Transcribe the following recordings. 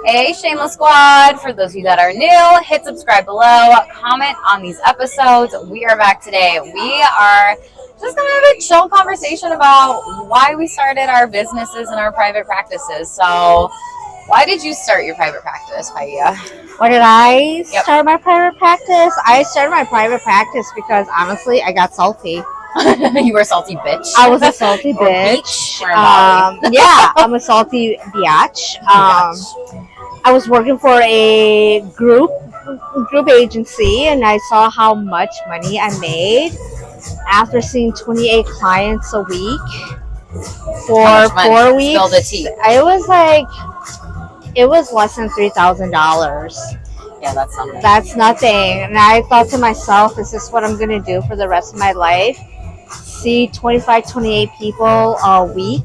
Hey, Shameless Squad. For those of you that are new, hit subscribe below, comment on these episodes. We are back today. We are just going to have a chill conversation about why we started our businesses and our private practices. So, why did you start your private practice, Poiab? Why did I start my private practice? I started my private practice because, honestly, I got salty. You were a salty bitch. I was a salty bitch. Yeah, I'm a salty biatch. I was working for a group agency, and I saw how much money I made after seeing 28 clients a week for 4 weeks. Spill the tea. It was less than $3,000. Yeah, that's something. That's nothing. And I thought to myself, is this what I'm going to do for the rest of my life? See 25, 28 people a week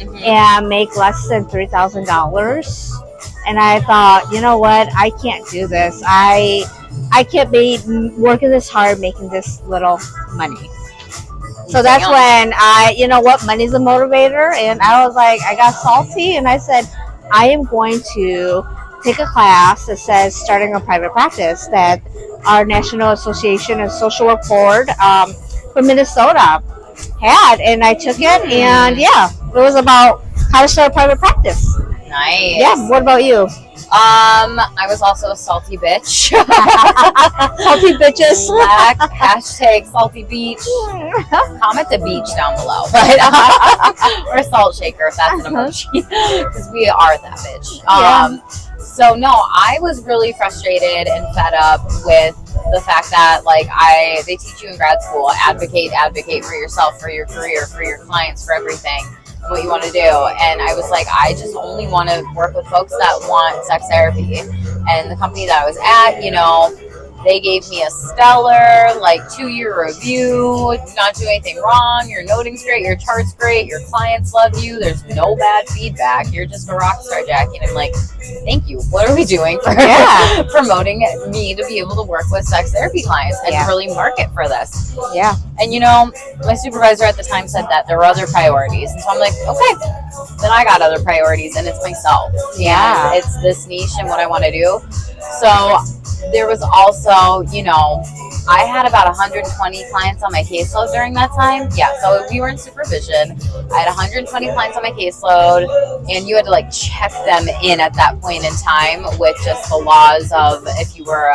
and make less than $3,000. And I thought, you know what? I can't do this. I can't be working this hard, making this little money. So that's when money's a motivator. And I was like, I got salty and I said, I am going to take a class that says starting a private practice that our National Association of Social Work Board from Minnesota had, and I took it, and it was about how to start a private practice. Nice. Yeah. What about you? I was also a salty bitch. Salty bitches. Black, hashtag salty beach. Comment the beach down below. Or a salt shaker if that's an emoji. Because we are that bitch. So no, I was really frustrated and fed up with the fact that they teach you in grad school, advocate for yourself, for your career, for your clients, for everything, what you want to do. And I was like, I just only want to work with folks that want sex therapy. And the company that I was at, they gave me a stellar 2-year review. Do not do anything wrong. Your noting's great. Your chart's great. Your clients love you. There's no bad feedback. You're just a rock star, Jackie. And I'm like, thank you. What are we doing for promoting me to be able to work with sex therapy clients and really market for this? Yeah. And my supervisor at the time said that there were other priorities. And so I'm like, okay, then I got other priorities, and it's myself. Yeah. And it's this niche and what I want to do. So there was also, I had about 120 clients on my caseload during that time. Yeah, so we were in supervision. I had 120 clients on my caseload, and you had to check them in at that point in time with just the laws of if you were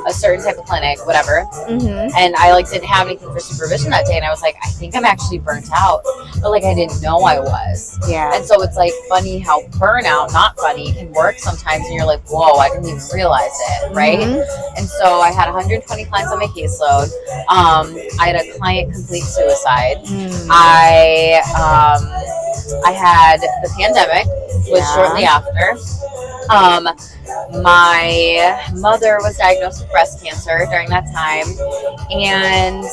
a certain type of clinic, whatever. And I didn't have anything for supervision that day, and I was like, I think I'm actually burnt out, but I didn't know I was. Yeah. And so it's funny how burnout, not funny, can work sometimes, and you're like, whoa, I didn't even realize it, right? And so I had 120 clients on my caseload. I had a client complete suicide. I had the pandemic, was shortly after. My mother was diagnosed with breast cancer during that time, and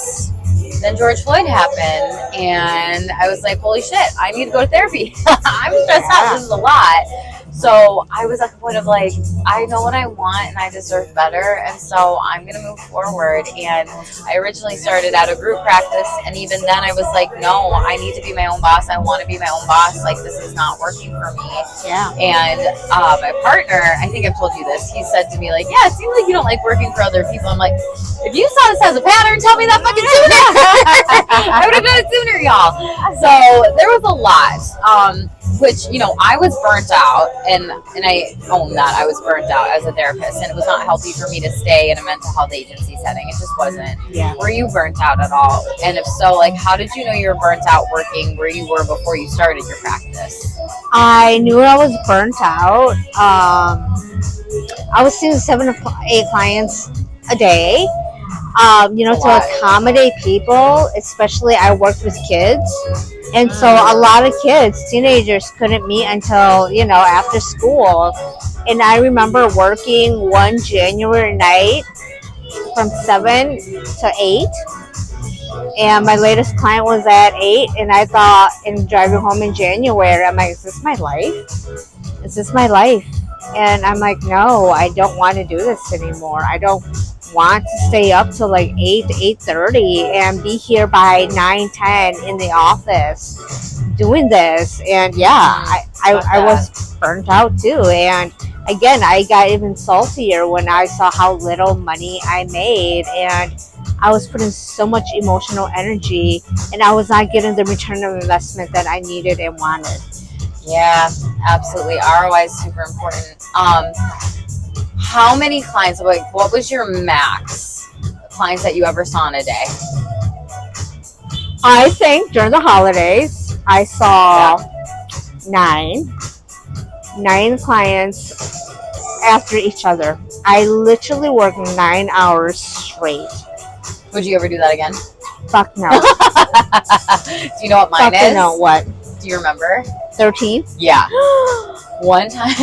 then George Floyd happened, and I was like, holy shit, I need to go to therapy. I'm stressed out. This is a lot. So I was at the point of I know what I want and I deserve better, and so I'm going to move forward. And I originally started out a group practice, and even then I was like, no, I need to be my own boss. I want to be my own boss. This is not working for me. Yeah. And my partner, I think I've told you this, he said to me yeah, it seems like you don't like working for other people. I'm like, if you saw this as a pattern, tell me that fucking sooner. I would have done it sooner, y'all. So there was a lot. Which, I was burnt out, and I own that I was burnt out as a therapist, and it was not healthy for me to stay in a mental health agency setting. It just wasn't. Yeah. Were you burnt out at all? And if so, how did you know you were burnt out working where you were before you started your practice? I knew I was burnt out. I was seeing 7 to 8 clients a day. To accommodate people, especially I worked with kids. And so a lot of kids, teenagers, couldn't meet until, after school. And I remember working one January night from 7 to 8. And my latest client was at 8. And I thought, and driving home in January, I'm like, is this my life? Is this my life? And I'm like, no, I don't want to do this anymore. I don't want to stay up till 8 to 8:30 and be here by 9-10 in the office doing this. And I was burnt out too. And again, I got even saltier when I saw how little money I made, and I was putting so much emotional energy, and I was not getting the return of investment that I needed and wanted. Yeah, absolutely. ROI is super important. How many clients, like, what was your max clients that you ever saw in a day? I think during the holidays, I saw nine clients after each other. I literally worked 9 hours straight. Would you ever do that again? Fuck no. Do you know what mine Fuck is? no. What? Do you remember? 13? Yeah. One time,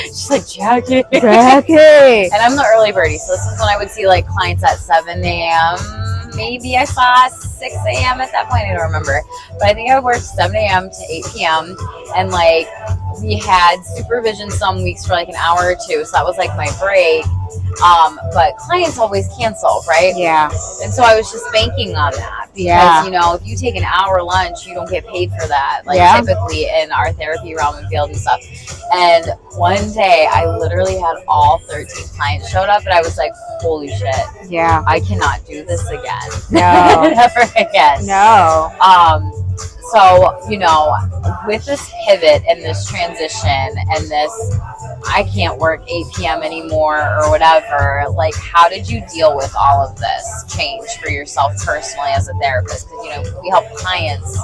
she's like, Jackie. Jackie. And I'm the early birdie, so this is when I would see like clients at 7 a.m. Maybe I saw 6 a.m. at that point. I don't remember. But I think I worked 7 a.m. to 8 p.m. And like we had supervision some weeks for like an hour or two. So that was like my break. But clients always cancel, right? Yeah. And so I was just banking on that because, you know, if you take an hour lunch, you don't get paid for that. Like typically in our therapy realm and field and stuff. And one day I literally had all 13 clients showed up and I was like, holy shit. Yeah. I cannot do this again. No. Never again. No. So, you know, with this pivot and this transition and this, I can't work 8 p.m. anymore or whatever, like, how did you deal with all of this change for yourself personally as a therapist? Because, you know, we help clients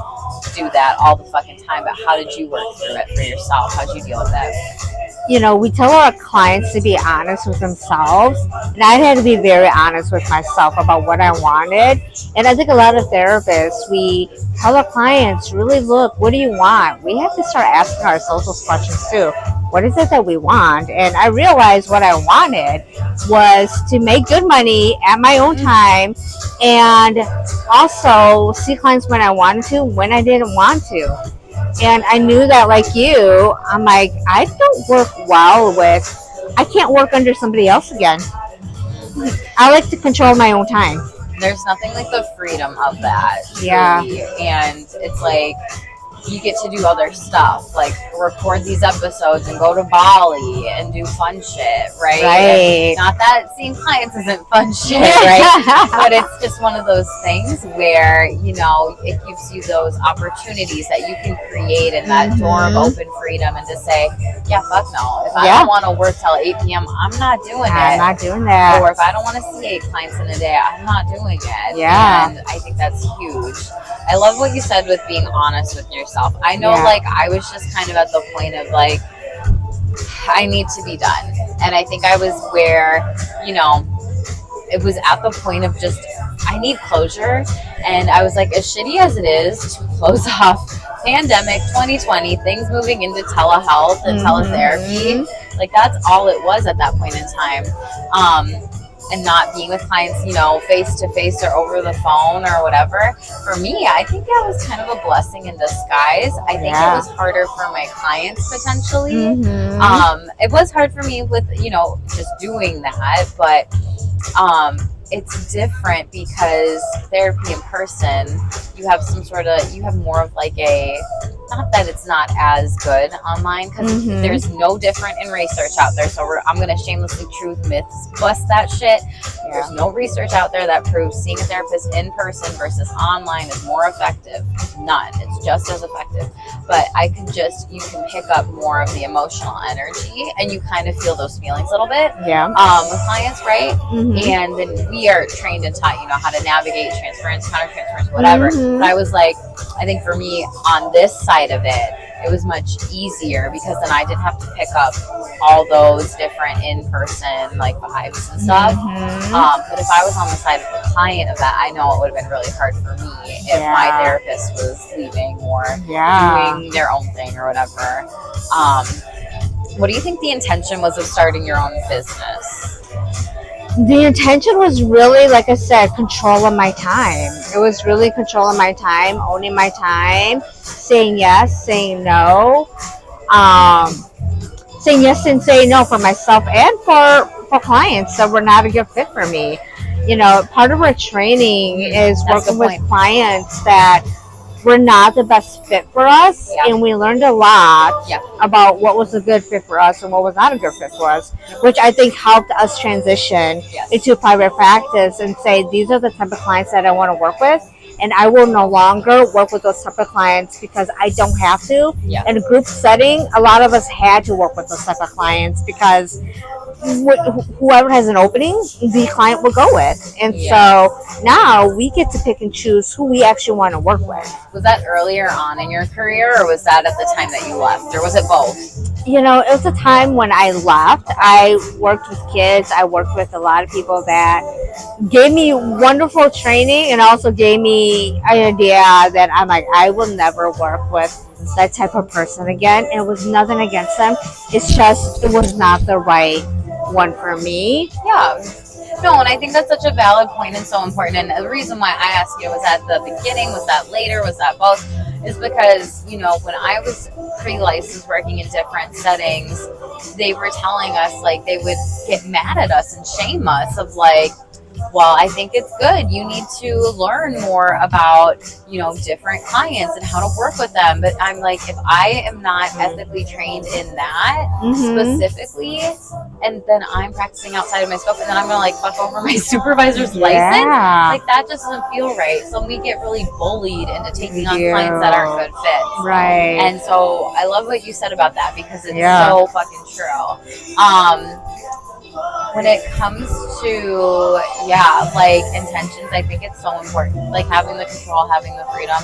do that all the fucking time, but how did you work through it for yourself? How did you deal with it? You know, we tell our clients to be honest with themselves, and I had to be very honest with myself about what I wanted. And I think a lot of therapists, we tell our clients, really look, what do you want? We have to start asking ourselves those questions too. What is it that we want? And I realized what I wanted was to make good money at my own time, and also see clients when I wanted to, when I didn't want to. And I knew that, like you, I'm like, I don't work well with, I can't work under somebody else again. I like to control my own time. There's nothing like the freedom of that. Yeah. Really. And it's like, you get to do other stuff, like record these episodes and go to Bali and do fun shit, right? Right. Not that seeing clients isn't fun shit, right? But it's just one of those things where, you know, it gives you those opportunities that you can create in that door of open freedom and just say, yeah, fuck no. If I don't want to work till 8 p.m., I'm not doing it. I'm not doing that. Or if I don't want to see 8 clients in a day, I'm not doing it. Yeah. And I think that's huge. I love what you said with being honest with yourself. I know, like, I was just kind of at the point of, like, I need to be done. And I think I was where, you know, it was at the point of just, I need closure. And I was like, as shitty as it is to close off pandemic 2020, things moving into telehealth and teletherapy, like, that's all it was at that point in time. And not being with clients, you know, face to face or over the phone or whatever. For me, I think that was kind of a blessing in disguise. I think it was harder for my clients potentially. It was hard for me with, you know, just doing that, but it's different because therapy in person, you have some sort of, you have more of like a, not that it's not as good online, because there's no different in research out there. So I'm going to shamelessly truth myths bust that shit. There's no research out there that proves seeing a therapist in person versus online is more effective. None. It's just as effective. But I could just, you can pick up more of the emotional energy and you kind of feel those feelings a little bit with clients, right? And then we are trained and taught, you know, how to navigate transference, countertransference, whatever. But I was like, I think for me on this side of it was much easier because then I didn't have to pick up all those different in-person like vibes and stuff. But if I was on the side of the client of that, I know it would have been really hard for me if my therapist was leaving or doing their own thing or whatever. What do you think the intention was of starting your own business? The intention was really, like I said, control of my time. It was really control of my time, owning my time, saying yes, saying no, saying yes and saying no for myself and for clients that were not a good fit for me. You know, part of our training is working with clients that were not the best fit for us, Yeah. and we learned a lot Yeah. about what was a good fit for us and what was not a good fit for us, which I think helped us transition Yes. into private practice and say, these are the type of clients that I want to work with, and I will no longer work with those type of clients because I don't have to. Yeah. In a group setting, a lot of us had to work with those type of clients because whoever has an opening, the client will go with. And so now we get to pick and choose who we actually want to work with. Was that earlier on in your career, or was that at the time that you left, or was it both? You know, it was a time when I left. I worked with kids. I worked with a lot of people that gave me wonderful training and also gave me an idea that I'm like, I will never work with that type of person again. And it was nothing against them. It's just, it was not the right one for me. Yeah. No, and I think that's such a valid point and so important. And the reason why I asked you, was that the beginning, was that later, was that both, is because, you know, when I was pre-licensed working in different settings, they were telling us, like, they would get mad at us and shame us of like, well, I think it's good. You need to learn more about, you know, different clients and how to work with them. But I'm like, if I am not ethically trained in that specifically, and then I'm practicing outside of my scope, and then I'm going to like fuck over my supervisor's license, like that just doesn't feel right. So we get really bullied into taking on clients that aren't good fits. Right. And so I love what you said about that because it's so fucking true. When it comes to, like intentions, I think it's so important. Like having the control, having the freedom.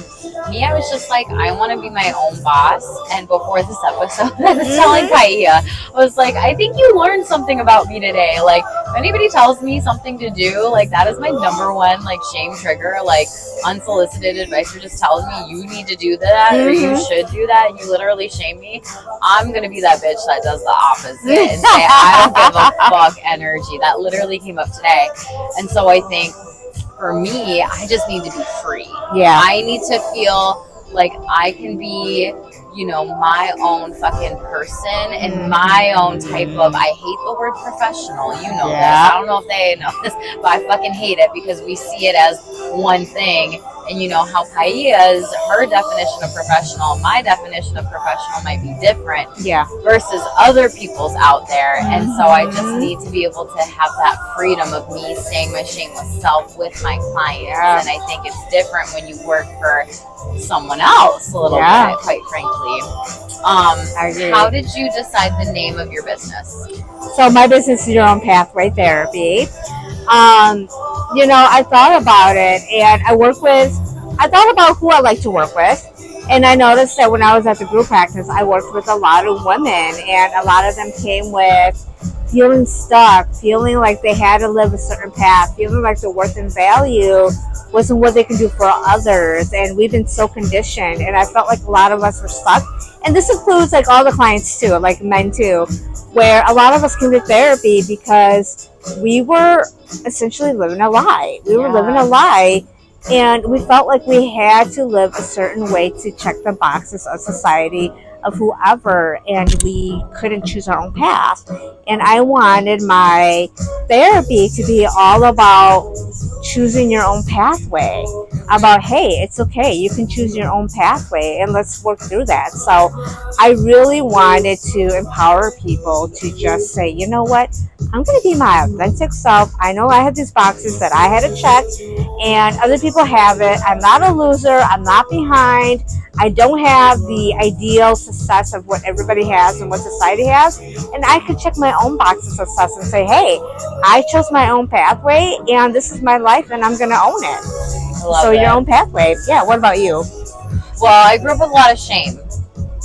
Me, I was just like, I want to be my own boss. And before this episode, I was telling Poiab, I was like, I think you learned something about me today. Like, if anybody tells me something to do, like that is my number one, like, shame trigger. Like, unsolicited advice or just tells me you need to do that or you should do that. You literally shame me. I'm going to be that bitch that does the opposite and say, I don't give a fuck energy. That literally came up today. And so I think for me, I just need to be free. Yeah. I need to feel like I can be, you know, my own fucking person and my own type of, I hate the word professional, you know this. I don't know if they know this, but I fucking hate it because we see it as one thing. And you know how Poiab's, her definition of professional, my definition of professional might be different versus other people's out there. And so I just need to be able to have that freedom of me saying my shameless self with my clients. And I think it's different when you work for someone else a little bit, quite frankly. How did you decide the name of your business? So my business is Your Own Pathway Therapy. You know, I thought about it, and I thought about who I like to work with, and I noticed that when I was at the group practice, I worked with a lot of women, and a lot of them came with feeling stuck, feeling like they had to live a certain path, feeling like their worth and value wasn't what they can do for others. And we've been so conditioned, and I felt like a lot of us were stuck. And this includes like all the clients too, like men too, where a lot of us came to therapy because we were essentially living a lie. We were living a lie, and we felt like we had to live a certain way to check the boxes of society, of whoever, and we couldn't choose our own path. And I wanted my therapy to be all about choosing your own pathway, about, hey, it's okay, you can choose your own pathway, and let's work through that. So I really wanted to empower people to just say, you know what, I'm going to be my authentic self. I know I have these boxes that I had to check, and other people have it. I'm not a loser. I'm not behind. I don't have the ideal success of what everybody has and what society has. And I could check my own box of success and say, hey, I chose my own pathway, and this is my life, and I'm going to own it. So your own pathway. Yeah, what about you? Well, I grew up with a lot of shame,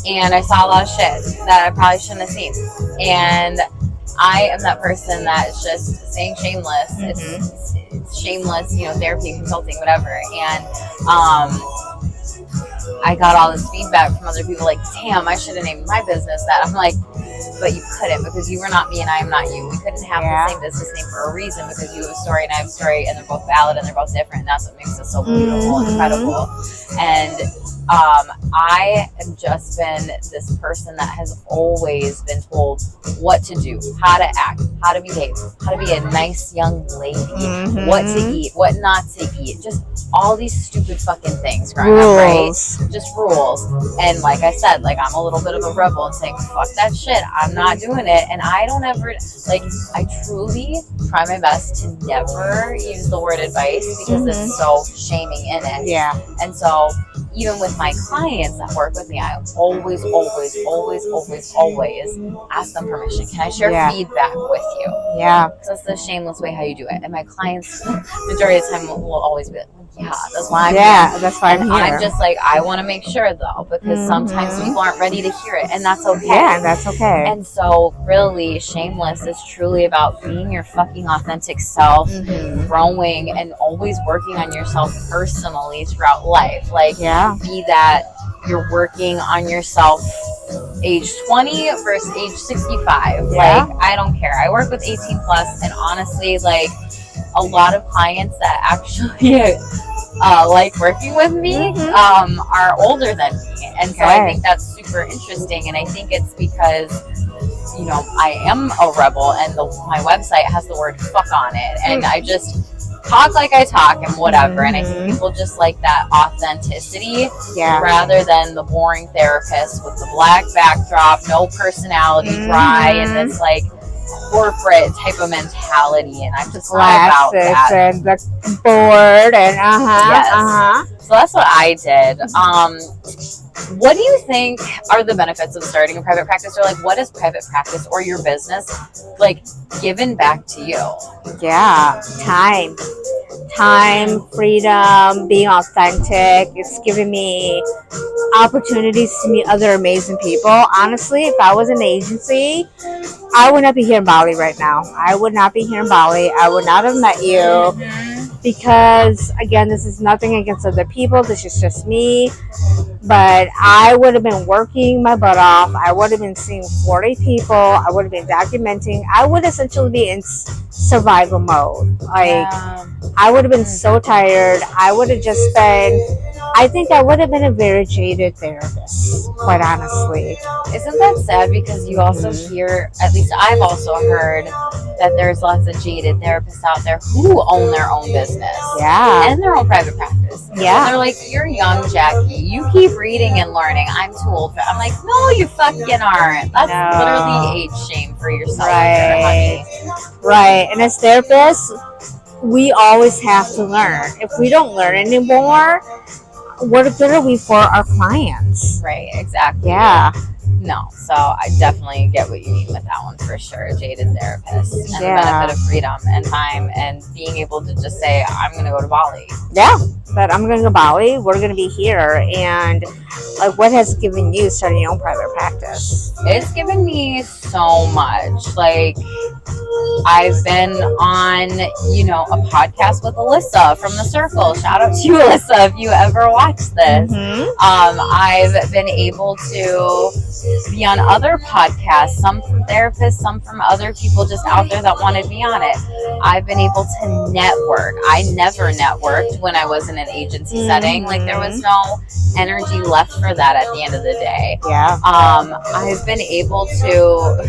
and I saw a lot of shit that I probably shouldn't have seen. And I am that person that's just saying shameless. It's shameless, you know, therapy, consulting, whatever. And I got all this feedback from other people like, damn, I should have named my business that. I'm like, but you couldn't, because you were not me and I am not you. We couldn't have the same business name for a reason, because you have a story and I have a story, and they're both valid and they're both different. And that's what makes us so beautiful and incredible. And I have just been this person that has always been told what to do, how to act, how to behave, how to be a nice young lady, what to eat, what not to eat, just all these stupid fucking things growing up, right? Just rules. And like I said, like I'm a little bit of a rebel and saying, fuck that shit, I'm not doing it. And I don't ever, like, I truly try my best to never use the word advice because there's so shaming in it. Yeah. And so even with my clients that work with me, I always ask them permission. Can I share feedback with you? Yeah. Because that's the shameless way how you do it. And my clients, majority of the time, will always be like, yeah, that's why I'm here. That's why I'm here. I'm just like, I want to make sure though, because sometimes people aren't ready to hear it, and that's okay. Yeah, that's okay. And so really, Shameless is truly about being your fucking authentic self, growing and always working on yourself personally throughout life. Like, be that you're working on yourself age 20 versus age 65. Like, I don't care. I work with 18 plus, and honestly, like, a lot of clients that actually like working with me are older than me. And so I think that's super interesting. And I think it's because, you know, I am a rebel, and my website has the word fuck on it. And I just talk like I talk and whatever. And I think people just like that authenticity rather than the boring therapist with the black backdrop, no personality, dry, and this like corporate type of mentality. And I'm just not about that. And the board and So that's what I did. What do you think are the benefits of starting a private practice, or like what is private practice or your business like given back to you? Time, freedom, being authentic. It's giving me opportunities to meet other amazing people. Honestly, if I was an agency, I would not be here in Bali right now. I would not be here in Bali. I would not have met you because, again, this is nothing against other people. This is just me. But I would have been working my butt off. I would have been seeing 40 people. I would have been documenting. I would essentially be in survival mode. Like, I would have been so tired. I would have just been, I think I would have been a very jaded therapist, quite honestly. Isn't that sad? Because you also hear, at least I've also heard, that there's lots of jaded therapists out there who own their own business. And their own private practice. And they're like, you're young, Jackie. You keep reading and learning. I'm too old for it. I'm like, no, you fucking aren't. That's literally age shame for yourself. Right. And as therapists, we always have to learn. If we don't learn anymore, what good are we for our clients? Right, exactly. No, so I definitely get what you mean with that one for sure. Jaded therapist and the benefit of freedom and time and being able to just say, I'm going to go to Bali. But I'm going to go to Bali. We're going to be here. And like, what has given you starting your own private practice? It's given me so much. Like, I've been on, you know, a podcast with Alyssa from The Circle. Shout out to you, Alyssa, if you ever watched this. I've been able to be on other podcasts, some from therapists, some from other people just out there that want to be on it. I've been able to network. I never networked when I was in an agency setting. Like, there was no energy left for that at the end of the day. I've been able to,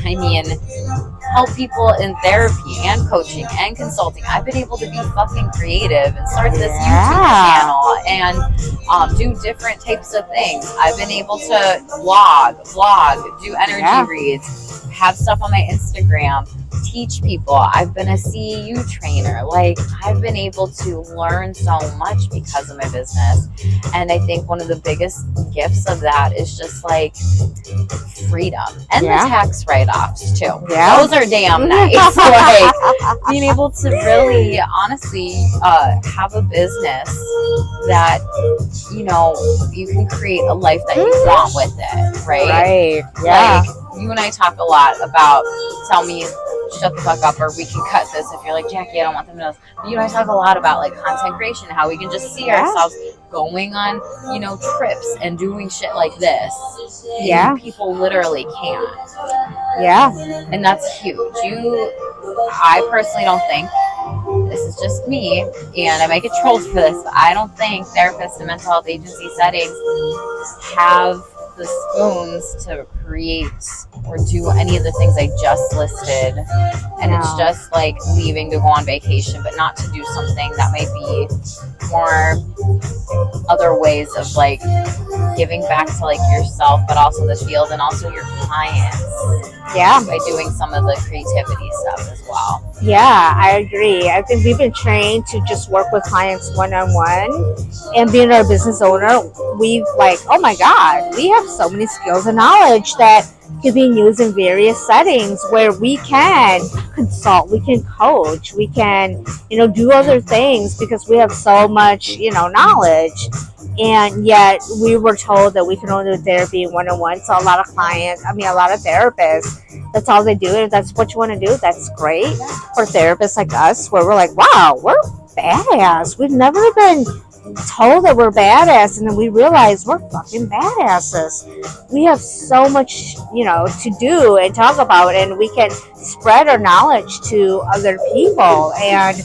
help people in therapy and coaching and consulting. I've been able to be fucking creative and start this YouTube channel and do different types of things. I've been able to vlog, do energy reads, have stuff on my Instagram, teach people. I've been a CEU trainer. Like, I've been able to learn so much because of my business. And I think one of the biggest gifts of that is just like freedom and the tax write-offs too. Those are damn nice. Like, being able to really honestly have a business that, you know, you can create a life that you want with it, right? Like, you and I talk a lot about, tell me, shut the fuck up, or we can cut this if you're like, Jackie, I don't want them to know. But you and I talk a lot about like content creation, how we can just see ourselves going on, you know, trips and doing shit like this. And people literally can't. And that's huge. I personally don't think this is just me, and I might get trolled for this, but I don't think therapists in mental health agency settings have the spoons to create or do any of the things I just listed. And it's just like leaving to go on vacation, but not to do something that might be more other ways of like giving back to like yourself, but also the field and also your clients. Yeah. By doing some of the creativity stuff as well. Yeah, I agree. I think we've been trained to just work with clients one-on-one, and being our business owner, we've like, oh my God, we have so many skills and knowledge that could be used in various settings where we can consult, we can coach, we can, do other things because we have so much, knowledge. And yet we were told that we can only do therapy one-on-one. So a lot of therapists, that's all they do. And if that's what you want to do, that's great. For therapists like us, where we're like, wow, we're badass. We've never been told that we're badass, and then we realize we're fucking badasses. We have so much, to do and talk about, and we can spread our knowledge to other people. And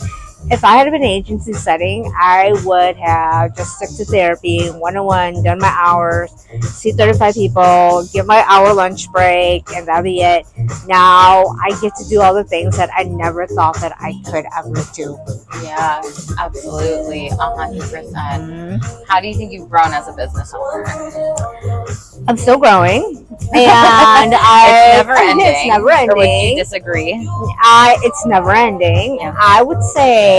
if I had been an agency setting, I would have just stuck to therapy, one-on-one, done my hours, see 35 people, give my hour lunch break, and that'll be it. Now I get to do all the things that I never thought that I could ever do. Yeah, absolutely, 100%. How do you think you've grown as a business owner? I'm still growing, and it's never ending. It's never ending. Or would you disagree? It's never ending. Yeah. I would say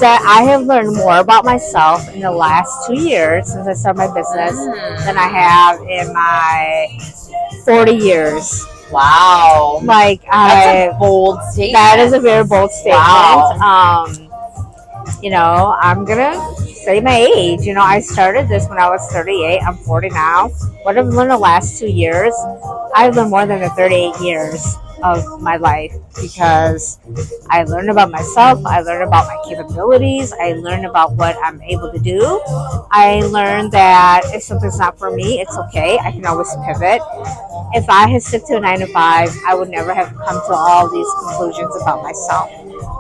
that I have learned more about myself in the last 2 years since I started my business than I have in my 40 years. Wow. That's a bold statement. That is a very bold statement. Wow. I'm gonna say my age. I started this when I was 38. I'm 40 now. What I've learned the last 2 years, I've learned more than the 38 years of my life, because I learned about myself, I learned about my capabilities, I learned about what I'm able to do. I learned that if something's not for me, it's okay. I can always pivot. If I had stuck to a 9 to 5, I would never have come to all these conclusions about myself.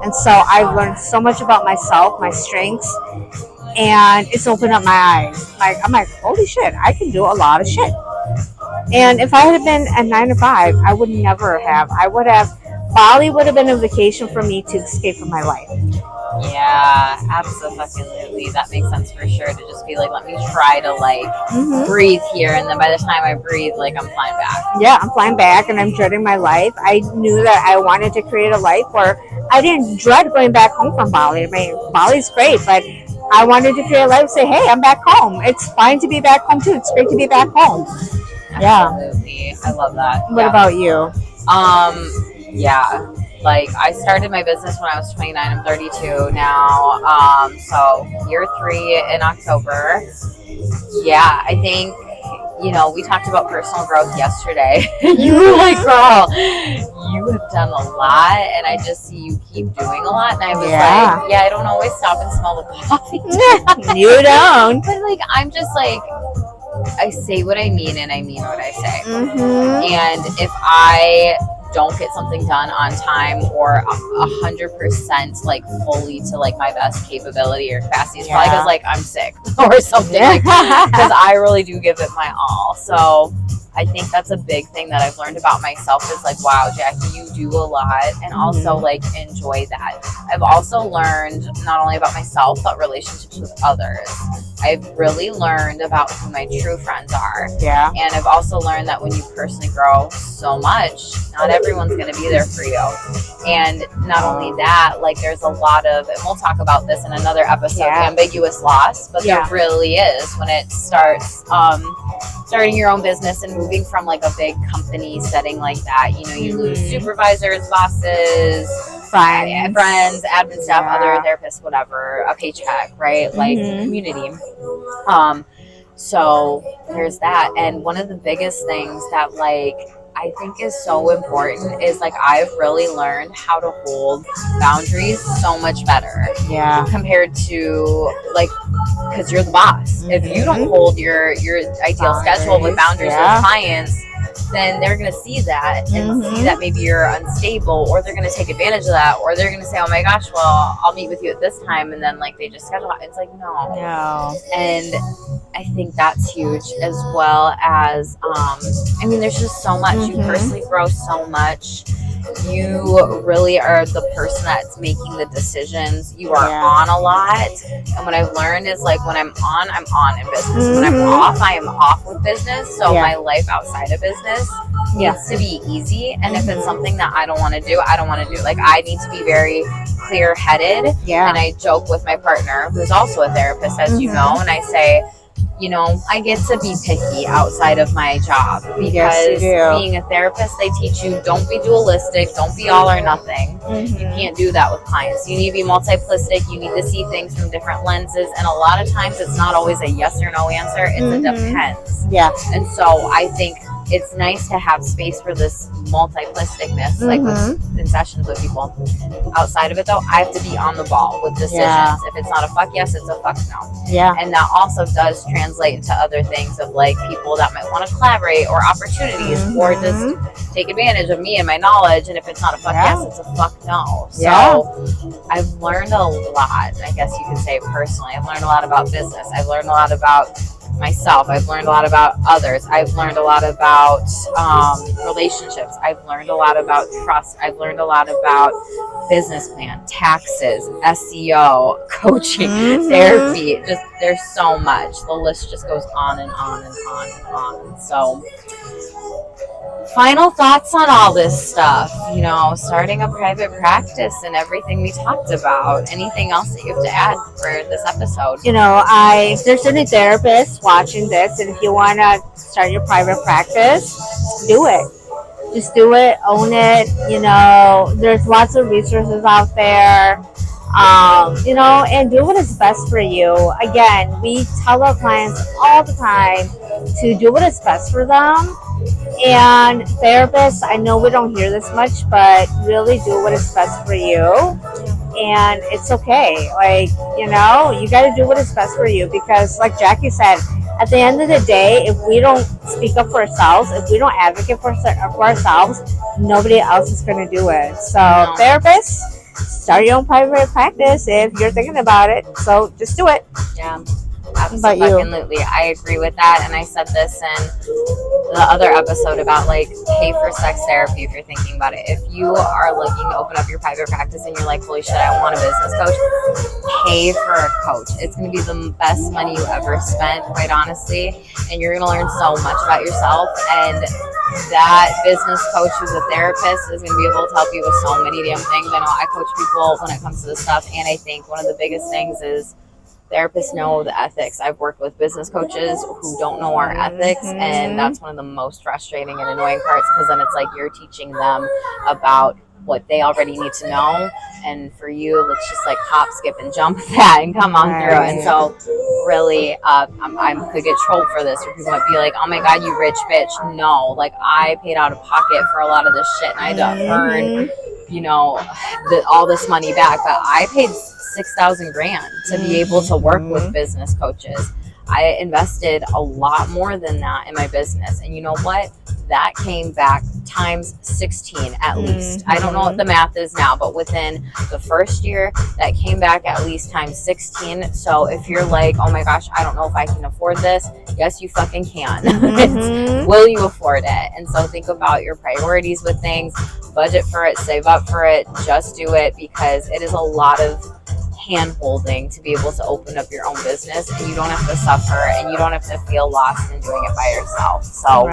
And so I've learned so much about myself, my strengths, and it's opened up my eyes. I'm like, holy shit, I can do a lot of shit. And if I had been a 9 to 5, I would never have. Bali would have been a vacation for me to escape from my life. Yeah, absolutely. That makes sense for sure, to just be like, let me try to breathe here, and then by the time I breathe, I'm flying back. Yeah, I'm flying back, and I'm dreading my life. I knew that I wanted to create a life where I didn't dread going back home from Bali. I mean, Bali's great, but I wanted to create a life and say, hey, I'm back home. It's fine to be back home too. It's great to be back home. Absolutely. Yeah. I love that. What about you? Yeah. I started my business when I was 29. I'm 32 now. So year 3 in October. Yeah, I think, we talked about personal growth yesterday. You were like, girl, you have done a lot, and I just see you keep doing a lot. And I was like, yeah, I don't always stop and smell the coffee. You don't. But I'm just I say what I mean, and I mean what I say. And if I don't get something done on time or 100% fully to my best capability or capacity, it's probably because I'm sick or something, because I really do give it my all. So I think that's a big thing that I've learned about myself is wow, Jackie, you do a lot, and also enjoy that. I've also learned not only about myself, but relationships with others. I've really learned about who my true friends are. Yeah. And I've also learned that when you personally grow so much, not everyone's going to be there for you. And not only that, there's a lot of, and we'll talk about this in another episode, ambiguous loss, but there really is when it starts, starting your own business and moving from a big company setting like that. You lose supervisors, bosses, friends, admin staff, other therapists, whatever, a paycheck, right? Community. So there's that. And one of the biggest things that I think is so important is I've really learned how to hold boundaries so much better. Yeah. Compared to because you're the boss. If you don't hold your ideal schedule with boundaries with clients, then they're going to see that and see that maybe you're unstable, or they're going to take advantage of that, or they're going to say, oh my gosh, well, I'll meet with you at this time, and then like they just schedule it. It's like, no. And I think that's huge, as well as I mean, there's just so much. You personally grow so much. You really are the person that's making the decisions. You are on a lot. And what I've learned is, like, when I'm on in business. When I'm off, I am off with business. So my life outside of business needs to be easy. And if it's something that I don't want to do, I don't want to do. Like, I need to be very clear-headed. And I joke with my partner, who's also a therapist, as you know, and I say, you know, I get to be picky outside of my job, because being a therapist, they teach you, don't be dualistic, don't be all or nothing. You can't do that with clients. You need to be multiplistic. You need to see things from different lenses. And a lot of times it's not always a yes or no answer. It's a depends. And so I think it's nice to have space for this multiplisticness, like in sessions with people. Outside of it, though, I have to be on the ball with decisions. If it's not a fuck yes, it's a fuck no. And that also does translate into other things of, like, people that might want to collaborate, or opportunities, or just take advantage of me and my knowledge. And if it's not a fuck yes, it's a fuck no. So I've learned a lot, I guess you could say, personally. I've learned a lot about business. I've learned a lot about myself. I've learned a lot about others. I've learned a lot about relationships. I've learned a lot about trust. I've learned a lot about business plan, taxes, SEO, coaching, therapy. Just, there's so much. The list just goes on and on and on and on. So, final thoughts on all this stuff, you know, starting a private practice and everything we talked about. Anything else that you have to add for this episode? You know, if there's any therapists watching this, and if you want to start your private practice, do it. Just do it, own it. You know, there's lots of resources out there. You know, and do what is best for you. Again, we tell our clients all the time to do what is best for them. And therapists, I know we don't hear this much, but really do what is best for you. And it's okay. Like, you know, you got to do what is best for you, because like Jackie said, at the end of the day, if we don't speak up for ourselves, if we don't advocate for ourselves, nobody else is going to do it. So therapists, start your own private practice if you're thinking about it. So just do it. Yeah. Absolutely. I agree with that. And I said this in the other episode about, like, pay for sex therapy if you're thinking about it. If you are looking to open up your private practice and you're like, holy shit, I want a business coach, pay for a coach. It's going to be the best money you ever spent, quite honestly. And you're going to learn so much about yourself. And that business coach who's a therapist is going to be able to help you with so many damn things. I know I coach people when it comes to this stuff. And I think one of the biggest things is therapists know the ethics. I've worked with business coaches who don't know our ethics, and that's one of the most frustrating and annoying parts, because then it's like you're teaching them about what they already need to know, and for you, let's just like hop, skip, and jump that and come on through. And so really, I could get trolled for this, or people might be like, oh my god, you rich bitch. No, like, I paid out of pocket for a lot of this shit, and I had to earn, you know, all this money back, but I paid $6,000 to be able to work with business coaches. I invested a lot more than that in my business. And you know what? That came back times 16 at least. I don't know what the math is now, but within the first year, that came back at least times 16. So if you're like, oh my gosh, I don't know if I can afford this, yes, you fucking can. Will you afford it? And so think about your priorities with things, budget for it, save up for it, just do it, because it is a lot of hand-holding to be able to open up your own business, and you don't have to suffer, and you don't have to feel lost in doing it by yourself. So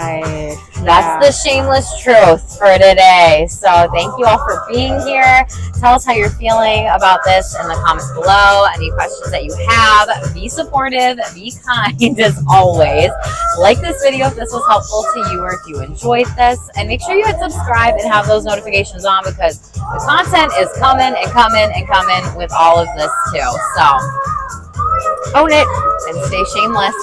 that's the shameless truth for today. So thank you all for being here. Tell us how you're feeling about this in the comments below. Any questions that you have, be supportive, be kind as always. Like this video if this was helpful to you, or if you enjoyed this, and make sure you hit subscribe and have those notifications on, because the content is coming and coming and coming with all of this too. So own it and stay shameless.